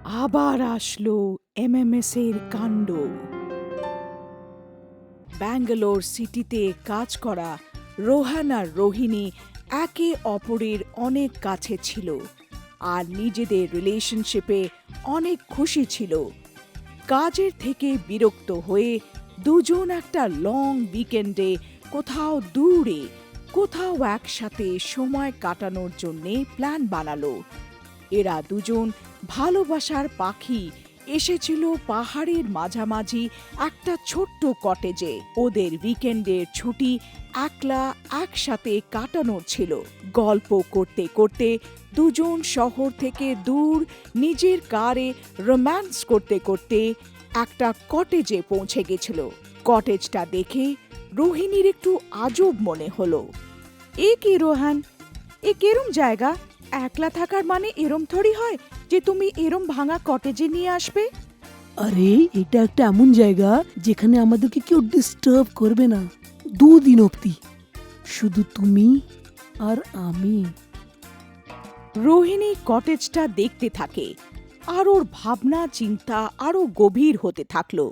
আবার আসলো এমএমএস এর কাণ্ড। ব্যাঙ্গালোর সিটিতে কাজ করা রোহান আর রোহিণী একে অপরের অনেক কাছে ছিল আর নিজেদের রিলেশনশিপে অনেক খুশি ছিল। কাজের থেকে বিরক্ত হয়ে দুজন একটা লং উইকেন্ডে কোথাও দূরে কোথাও একসাথে সময় কাটানোর জন্যে প্ল্যান বানালো। এরা দুজন ভালোবাসার পাখি এসেছিল পাহাড়ের মাঝামাঝি একটা ছোট্ট কটেজে। ওদের উইকেন্ডের ছুটি একলা একসাথে কাটানোর ছিল। গল্প করতে করতে দুজন শহর থেকে দূর নিজের কারে রোম্যান্স করতে করতে একটা কটেজে পৌঁছে গেছিল। কটেজটা দেখে রোহিণীর একটু আজব মনে হলো। এ কি রোহান, এ কেরম জায়গা? একলা থাকার মানে এরম থরি হয় যে তুমি এরম ভাঙা কটেজে নিয়ে আসবে? আরে এটা একটা এমন জায়গা যেখানে আমাদেরকে কেউ ডিস্টার্ব করবে না, 2 দিন অবধি, শুধু তুমি আর আমি। রোহিণী কটেজটা দেখতে থাকে আর ওর ভাবনা চিন্তা আরো গভীর হতে থাকলো।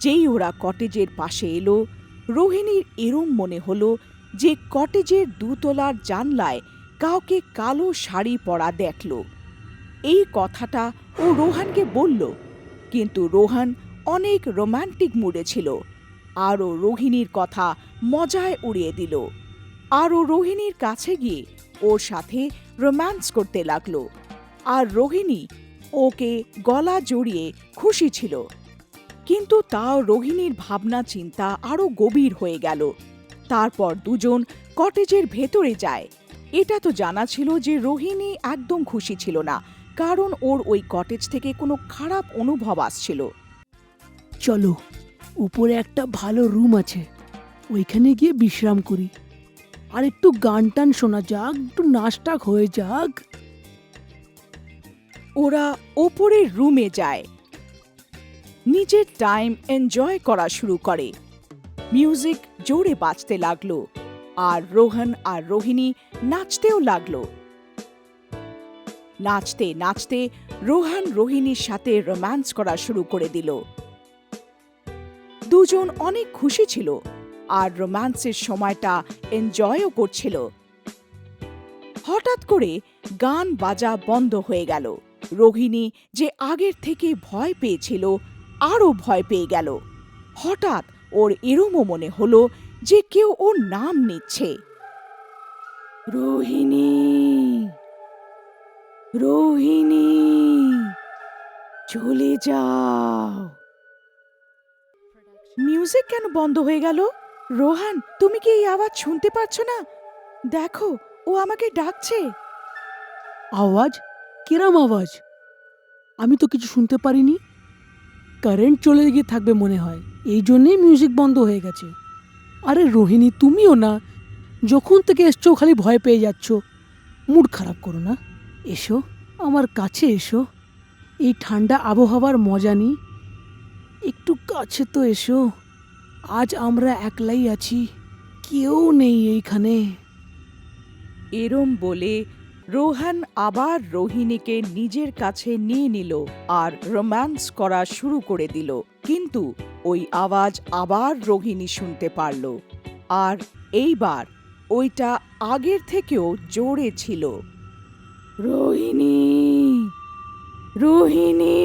যেই ওরা কটেজের পাশে এলো, রোহিণীর এরম মনে হলো যে কটেজের 2তলার জানলায় কাউকে কালো শাড়ি পরা দেখল। এই কথাটা ও রোহানকে বলল, কিন্তু রোহান অনেক রোমান্টিক মুডে ছিল আর ও রোহিণীর কথা মজায় উড়িয়ে দিল আর ও রোহিণীর কাছে গিয়ে ওর সাথে রোম্যান্স করতে লাগলো আর রোহিণী ওকে গলা জড়িয়ে খুশি ছিল। কিন্তু তাও রোহিণীর ভাবনা চিন্তা আরো গভীর হয়ে গেল। তারপর দুজন কটেজের ভেতরে যায়। এটা তো জানা ছিল যে রোহিণী একদম খুশি ছিল না, কারণ ওর ওই কটেজ থেকে কোনো খারাপ অনুভব আসছিল। চলো, উপরে একটা ভালো রুম আছে, ওইখানে গিয়ে বিশ্রাম করি, আর একটু গান টান শোনা যাক, একটু নাচটা হয়ে যাক। ওরা ওপরের রুমে যায়, নিজের টাইম এনজয় করা শুরু করে। মিউজিক জোরে বাজতে লাগলো আর রোহন আর রোহিণী নাচতেও লাগলো। নাচতে নাচতে রোহন রোহিণীর সাথে রোম্যান্স করা শুরু করে দিল। দুজন অনেক খুশি ছিল আর রোম্যান্সের সময়টা এনজয়ও করছিল। হঠাৎ করে গান বাজা বন্ধ হয়ে গেল। রোহিণী যে আগের থেকে ভয় পেয়েছিল আরও ভয় পেয়ে গেল। হঠাৎ ওর এরমও মনে হলো যে কেউ ওর নাম নিচ্ছে। রোহিণী, রোহিণী, চলে যাও। মিউজিক কেন বন্ধ হয়ে গেল? রোহান, তুমি কি এই আওয়াজ শুনতে পাচ্ছ না? দেখো, ও আমাকে ডাকছে। আওয়াজ? কিরম আওয়াজ? আমি তো কিছু শুনতে পারিনি। কারেন্ট চলে গিয়ে থাকবে মনে হয়, এই জন্যেই মিউজিক বন্ধ হয়ে গেছে। আরে রোহিণী, তুমিও না, যখন থেকে এসছো খালি ভয় পেয়ে যাচ্ছ। মুড খারাপ করো না, এসো আমার কাছে, এসো, এই ঠান্ডা আবহাওয়ার মজা নিই। একটু কাছে তো এসো, আজ আমরা একলাই আছি, কেউ নেই এইখানে। এরম বলে রোহান আবার রোহিণীকে নিজের কাছে নিয়ে নিল আর রোম্যান্স করা শুরু করে দিল। কিন্তু ওই আওয়াজ আবার রোহিণী শুনতে পারল, আর এইবার ওইটা আগের থেকেও জোরে ছিল। রোহিণী, রোহিণী,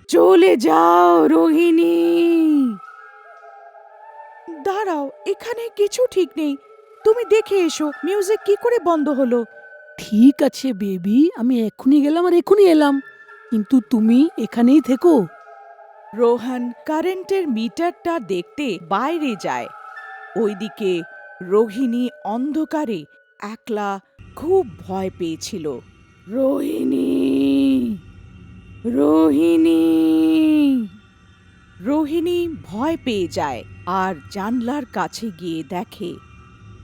চলে যাও রোহিণী। দাঁড়াও, এখানে কিছু ঠিক নেই। তুমি দেখে এসো মিউজিক কি করে বন্ধ হলো। ঠিক আছে বেবি, আমি এক্ষুনি গেলাম আর এক্ষুনি এলাম, কিন্তু তুমি এখানেই থেকো। রোহান কারেন্টের মিটারটা দেখতে বাইরে যায়। ওইদিকে রোহিণী অন্ধকারে একলা খুব ভয় পেয়েছিল। রোহিণী, রোহিণী, রোহিণী ভয় পেয়ে যায় আর জানলার কাছে গিয়ে দেখে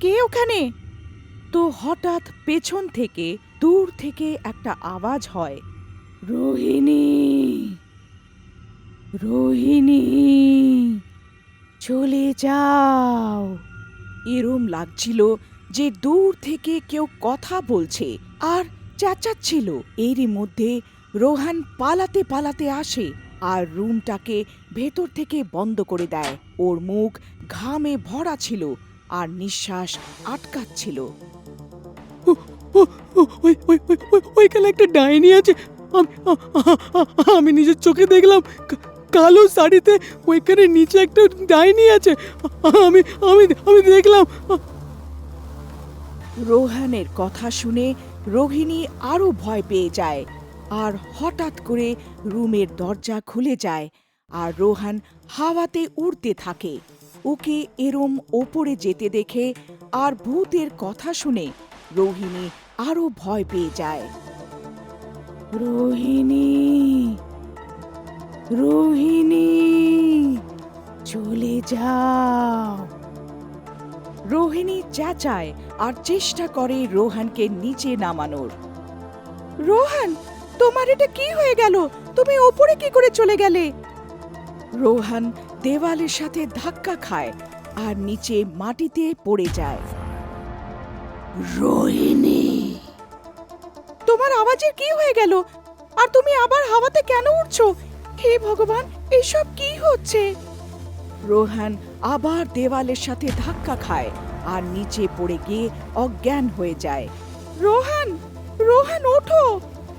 কে ওখানে। তো হঠাৎ পেছন থেকে দূর থেকে একটা আওয়াজ হয়, রোহিণী, রোহিণী, চলে যাও। এরম লাগছিল যে দূর থেকে কেউ কথা বলছে আর চেঁচাচ্ছিল। এরই মধ্যে রোহান পালাতে পালাতে আসে আর রুমটাকে ভেতর থেকে বন্ধ করে দেয়। ওর মুখ ঘামে ভরা ছিল আর নিঃশ্বাস আটকাচ্ছিল। ওইখানে একটা ডাইনি আছে। আমি নিজের চোখে দেখলাম, কালো শাড়িতে ওইখানে নিচে একটা ডাইনি আছে। আমি আমি আমি দেখলাম। রোহানের কথা শুনে রোহিণী আরো ভয় পেয়ে যায় আর হঠাৎ করে রুমের দরজা খুলে যায় আর রোহান হাওয়াতে উড়তে থাকে। ওকে এরম ওপরে যেতে দেখে আর ভূতের কথা শুনে রোহিণী আরো ভয় পেয়ে যায়। রোহিণী, রোহিণী, চলে যাও। রোহিণী চেঁচায় আর চেষ্টা করে রোহানকে নিচে নামানোর। রোহান, তোমার এটা কি হয়ে গেল? তুমি ওপরে কি করে চলে গেলে? রোহান দেওয়ালের সাথে ধাক্কা খায় আর নিচে মাটিতে পড়ে যায়। রোহিণী, তোমার আওয়াজের কি হয়ে গেল? আর তুমি আবার হাওয়াতে কেন উড়ছো? হে ভগবান, এসব কি হচ্ছে? রোহান আবার দেওয়ালের সাথে ধাক্কা খায় আর নিচে পড়ে গিয়ে অজ্ঞান হয়ে যায়। রোহান, রোহান ওঠো,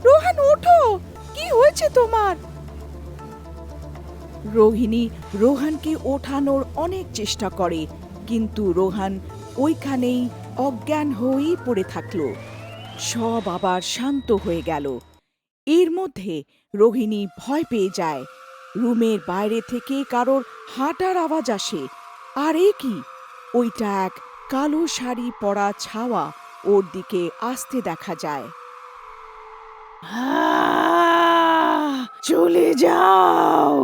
রোহান ওঠো, কি হয়েছে তোমার? রোহিণী রোহানকে ওঠানোর অনেক চেষ্টা করে, কিন্তু রোহান ওইখানেই অজ্ঞান হয়েই পড়ে থাকলো। সব আবার শান্ত হয়ে গেল। এর মধ্যে রোহিণী ভয় পেয়ে যায়। রুমের বাইরে থেকে কারোর হাঁটার আওয়াজ আসে। আর এ কি, ওইটা এক কালো শাড়ি পরা ছাওয়া ওর দিকে আসতে দেখা যায়। চলে যাও।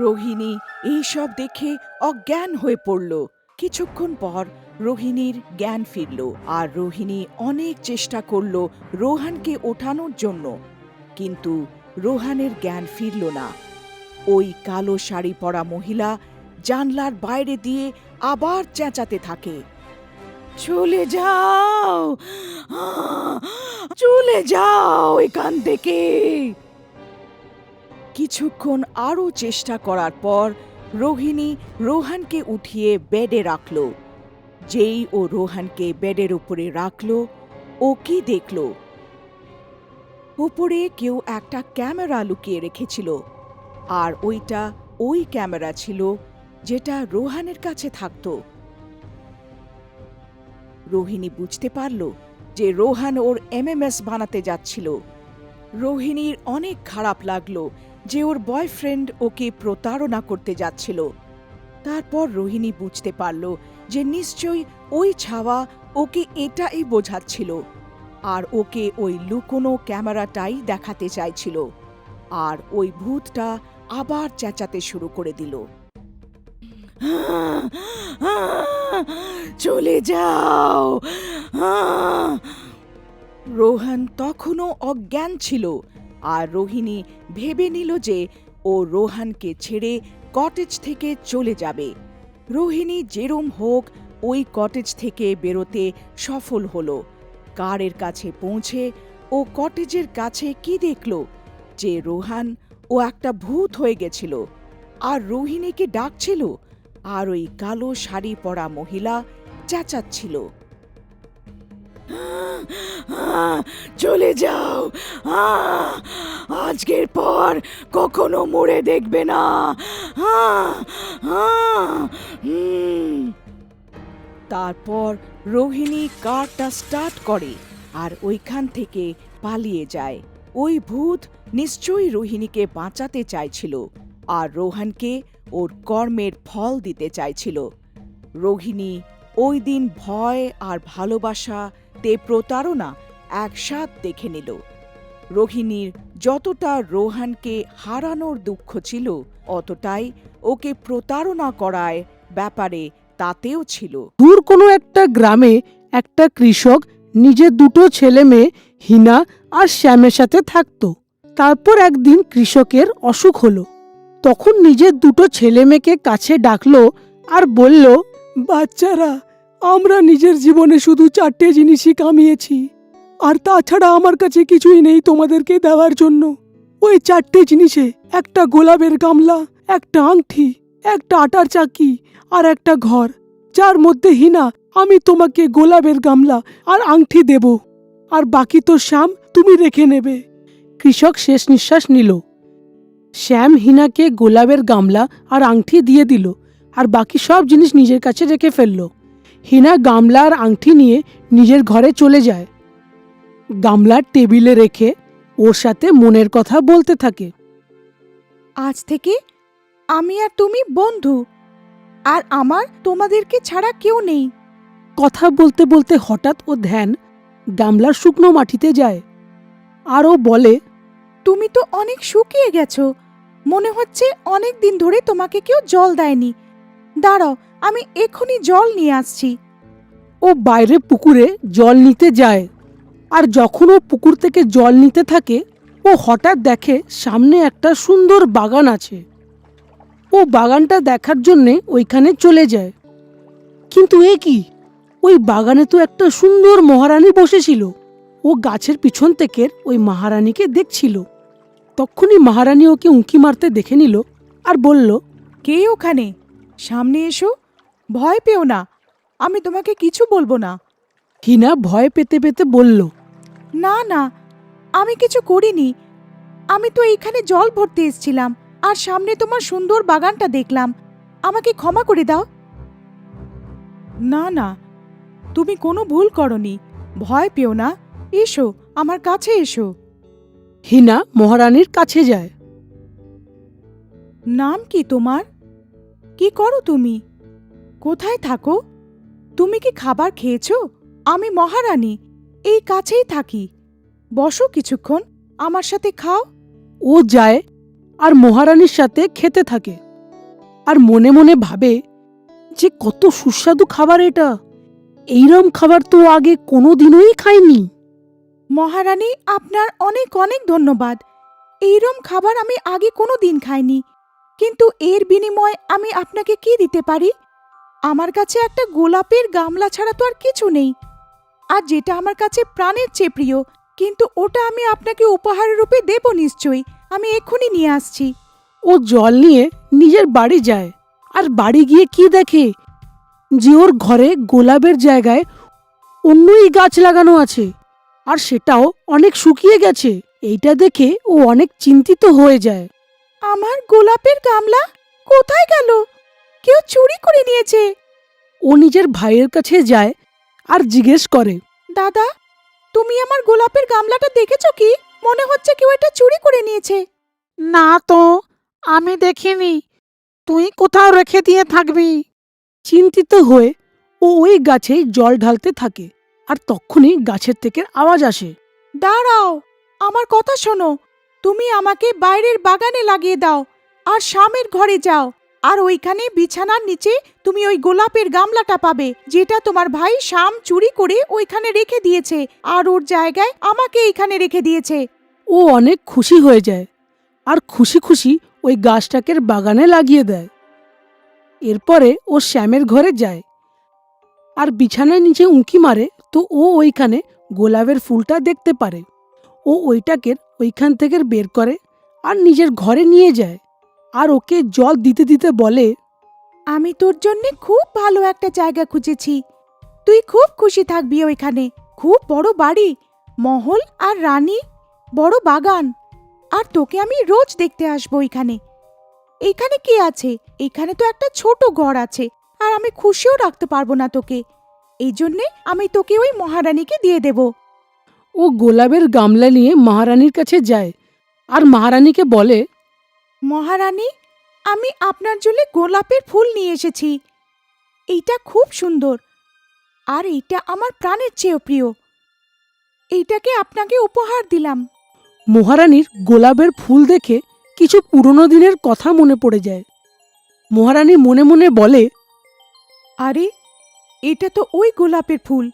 রোহিণী এইসব দেখে অজ্ঞান হয়ে পড়ল। কিছুক্ষণ পর রোহিণীর জ্ঞান ফিরল আর রোহিণী অনেক চেষ্টা করল রোহানকে ওঠানোর জন্য, কিন্তু রোহানের জ্ঞান ফিরল না। ওই কালো শাড়ি পরা মহিলা জানলার বাইরে দিয়ে আবার চেঁচাতে থাকে, চলে যাও, চলে যাও এখান থেকে। কিছুক্ষণ আরো চেষ্টা করার পর রোহিণী রোহানকে উঠিয়ে বেডে রাখল। যেই ও রোহানকে বেডের উপরে রাখল, ও কি দেখল? উপরে কেউ একটা ক্যামেরা লুকিয়ে রেখেছিল, আর ওইটা ওই ক্যামেরা ছিল যেটা রোহানের কাছে থাকত। রোহিণী বুঝতে পারল যে রোহান ওর এমএমএস বানাতে যাচ্ছিল। রোহিণীর অনেক খারাপ লাগলো যে ওর বয়ফ্রেন্ড ওকে প্রতারণা করতে যাচ্ছিল। তারপর রোহিণী বুঝতে পারল যে নিশ্চয়ই ওই ছাওয়া ওকে এটাই বোঝাচ্ছিল, আর ওকে ওই লুকোনো ক্যামেরাটাই দেখাতে চাইছিল। আর ওই ভূতটা আবার চেঁচাতে শুরু করে দিল, চলে যাও। রোহান তখনও অজ্ঞান ছিল, আর রোহিণী ভেবে নিল যে ও রোহানকে ছেড়ে কটেজ থেকে চলে যাবে। রোহিণী যেরম হোক ওই কটেজ থেকে বেরোতে সফল হলো। কারের কাছে পৌঁছে ও কটেজের কাছে কি দেখল যে রোহান ও একটা ভূত হয়ে গেছিল আর রোহিণীকে ডাকছিল, আর ওই কালো শাড়ি পরা মহিলা চেঁচাচ্ছিল, চলে যাও, আজকের পর কখনো মরে দেখবে না। তারপর রোহিণী কারটা স্টার্ট করে আর ওইখান থেকে পালিয়ে যায়। ওই ভূত নিশ্চয়ই রোহিণীকে বাঁচাতে চাইছিল আর রোহানকে ওর কর্মের ফল দিতে চাইছিল। রোহিণী ওই দিন ভয় আর ভালোবাসা তে প্রতারণা একসাথ দেখে নিল। রোহিণীর যতটা রোহানকে হারানোর দুঃখ ছিল, অতটাই ওকে প্রতারণা করায় ব্যাপারে তাতেও ছিল। দূর কোনো একটা গ্রামে একটা কৃষক নিজের দুটো ছেলে মেয়ে হিনা আর শ্যামের সাথে থাকত। তারপর একদিন কৃষকের অসুখ হলো। তখন নিজের দুটো ছেলে মেয়েকে কাছে ডাকলো আর বলল, বাচ্চারা, আমরা নিজের জীবনে শুধু 4টে জিনিসই কামিয়েছি, আর তাছাড়া আমার কাছে কিছুই নেই তোমাদেরকে দেওয়ার জন্য। ওই 4টে জিনিসে একটা গোলাপের গামলা, একটা আংটি, একটা আটার চাকি আর একটা ঘর, যার মধ্যে হিনা আমি তোমাকে গোলাপের গামলা আর আংটি দেব, আর বাকি তো শ্যাম তুমি রেখে নেবে। কৃষক শেষ নিঃশ্বাস নিল। শ্যাম হিনাকে গোলাপের গামলা আর আংটি দিয়ে দিল, আর বাকি সব জিনিস নিজের কাছে রেখে ফেলল। হিনা গামলা আর আংটি নিয়ে নিজের ঘরে চলে যায়। গামলা টেবিলে রেখে ওর সাথে মনের কথা বলতে থাকে। আজ থেকে আমি আর তুমি বন্ধু, আর আমার তোমাদেরকে ছাড়া কেউ নেই। কথা বলতে বলতে হঠাৎ ও ধ্যান গামলার শুকনো মাটিতে যায়, আর ও বলে, তুমি তো অনেক শুকিয়ে গেছো, মনে হচ্ছে অনেক দিন ধরে তোমাকে কেউ জল দেয়নি। দাঁড়াও, আমি এক্ষুনি জল নিয়ে আসছি। ও বাইরে পুকুরে জল নিতে যায়, আর যখন ও পুকুর থেকে জল নিতে থাকে ও হঠাৎ দেখে সামনে একটা সুন্দর বাগান আছে। ও বাগানটা দেখার জন্যে ওইখানে চলে যায়। কিন্তু এ কি, ওই বাগানে তো একটা সুন্দর মহারানী বসেছিল। ও গাছের পিছন থেকে ওই মহারানীকে দেখছিল। তখনই মহারানী ওকে উঁকি মারতে দেখে নিল আর বলল, কে ওখানে? সামনে এসো, ভয় পেও না, আমি তোমাকে কিছু বলবো না। হিনা ভয় পেতে পেতে বলল, না না, আমি কিছু করিনি। আমি তো এইখানে জল ভরতে এসেছিলাম, আর সামনে তোমার সুন্দর বাগানটা দেখলাম। আমাকে ক্ষমা করে দাও। না না, তুমি কোনো ভুল করনি, ভয় পেও না, এসো আমার কাছে এসো। হিনা মহারানীর কাছে যায়। নাম কি তোমার? কি করো তুমি? কোথায় থাকো? তুমি কি খাবার খেয়েছো? আমি মহারানী, এই কাছেই থাকি। বসো কিছুক্ষণ, আমার সাথে খাও। ও যায় আর মহারানীর সাথে খেতে থাকে, আর মনে মনে ভাবে যে কত সুস্বাদু খাবার এটা। এইরকম খাবার তো আগে কোনোদিনই খাইনি। মহারানী, আপনার অনেক অনেক ধন্যবাদ। এইরম খাবার আমি আগে কোনো দিন খাইনি, কিন্তু এর বিনিময়ে আমি আপনাকে কি দিতে পারি? আমার কাছে একটা গোলাপের গামলা ছাড়া তো আর কিছু নেই, আর যেটা আমার কাছে প্রাণের চেয়ে প্রিয়, কিন্তু ওটা আমি আপনাকে উপহার রূপে দেব নিশ্চয়ই। আমি এক্ষুনি নিয়ে আসছি। ও জল নিয়ে নিজের বাড়ি যায়, আর বাড়ি গিয়ে কি দেখে যে ওর ঘরে গোলাপের জায়গায় অন্যই গাছ লাগানো আছে, আর সেটাও অনেক শুকিয়ে গেছে। এইটা দেখে ও অনেক চিন্তিত হয়ে যায়। আমার গোলাপের গামলা কোথায় গেল? কেউ চুরি করে নিয়েছে। ও নিজের ভাইয়ের কাছে যায় আর জিজ্ঞেস করে, দাদা, তুমি আমার গোলাপের গামলাটা দেখেছো কি? মনে হচ্ছে কেউ এটা চুরি করে নিয়েছে। না তো, আমি দেখিনি। তুই কোথাও রেখে দিয়ে থাকবি। চিন্তিত হয়ে ও ওই গাছেই জল ঢালতে থাকে, আর তখনই গাছের থেকে আওয়াজ আসে, দাঁড়াও, আমার কথা শোনো। তুমি আমাকে বাইরের বাগানে লাগিয়ে দাও, আর শ্যামের ঘরে যাও, আর ওইখানে বিছানার নিচে তুমি ওই গোলাপের গামলাটা পাবে, যেটা তোমার ভাই শ্যাম চুরি করে ওইখানে রেখে দিয়েছে, আর ওর জায়গায় আমাকে এইখানে রেখে দিয়েছে। ও অনেক খুশি হয়ে যায়, আর খুশি খুশি ওই গাছটাকে বাগানে লাগিয়ে দেয়। এরপরে ও শ্যামের ঘরে যায়, আর বিছানার নিচে উঁকি মারে তো ও ওইখানে গোলাপের ফুলটা দেখতে পারে। ও ওইটাকে ওইখান থেকে বের করে আর নিজের ঘরে নিয়ে যায়, আর ওকে জল দিতে দিতে বলে, আমি তোর জন্য খুব ভালো একটা জায়গা খুঁজেছি। তুই খুব খুশি থাকবি ওইখানে। খুব বড় বাড়ি, মহল আর রানী, বড় বাগান, আর তোকে আমি রোজ দেখতে আসবো এখানে। এইখানে কি আছে? এখানে তো একটা ছোট ঘর আছে, আর আমি খুশিও রাখতে পারবো না তোকে। এই জন্যে আমি তোকে ওই মহারানীকে দিয়ে দেব। ও গোলাপের গামলা নিয়ে মহারানীর কাছে যায়, আর মহারানীকে বলে, মহারানী, আমি আপনার জন্য গোলাপের ফুল নিয়ে এসেছি। এইটা খুব সুন্দর, আর এইটা আমার প্রাণের চেয়েও প্রিয়। এইটাকে আপনাকে উপহার দিলাম। মহারানীর গোলাপের ফুল দেখে কিছু পুরনো দিনের কথা মনে পড়ে যায়। মহারানী মনে মনে বলে, আরে, এটা তো ওই গোলাপের ফুল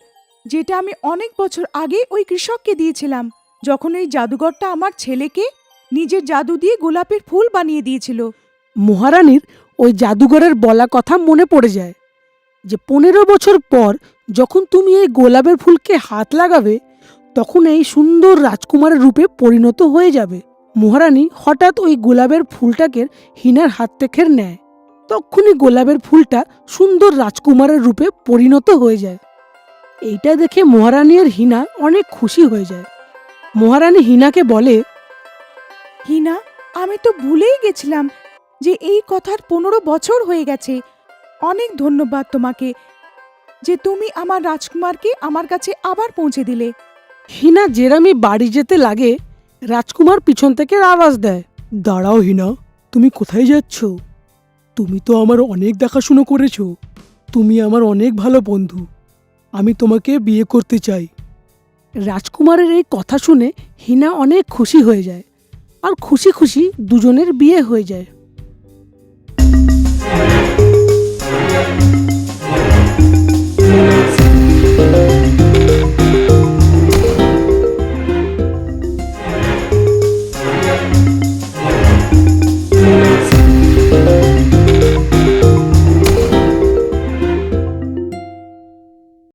যেটা আমি অনেক বছর আগে ওই কৃষককে দিয়েছিলাম, যখন ওই জাদুঘরটা আমার ছেলেকে নিজের জাদু দিয়ে গোলাপের ফুল বানিয়ে দিয়েছিল। মহারানীর ওই জাদুঘরের বলা কথা মনে পড়ে যায় যে 15 বছর পর যখন তুমি এই গোলাপের ফুলকে হাত লাগাবে, তখন এই সুন্দর রাজকুমারের রূপে পরিণত হয়ে যাবে। মহারানী হঠাৎ ওই গোলাপের ফুলটাকে হিনার হাত থেকে নেয়। তখনই গোলাপের ফুলটা সুন্দর রাজকুমারের রূপে পরিণত হয়ে যায়। এইটা দেখে মহারানী আর হিনা অনেক খুশি হয়ে যায়। মহারানী হিনাকে বলে, হিনা, আমি তো ভুলেই গেছিলাম যে এই কথার 15 বছর হয়ে গেছে। অনেক ধন্যবাদ তোমাকে যে তুমি আমার রাজকুমারকে আমার কাছে আবার পৌঁছে দিলে। হিনা যেরামি বাড়ি যেতে লাগে, রাজকুমার পিছন থেকে আওয়াজ দেয়, দাঁড়াও হিনা, তুমি কোথায় যাচ্ছ? তুমি তো আমার অনেক দেখাশুনো করেছো, তুমি আমার অনেক ভালো বন্ধু, আমি তোমাকে বিয়ে করতে চাই। রাজকুমারের এই কথা শুনে হিনা অনেক খুশি হয়ে যায়, আর খুশি খুশি দুজনের বিয়ে হয়ে যায়।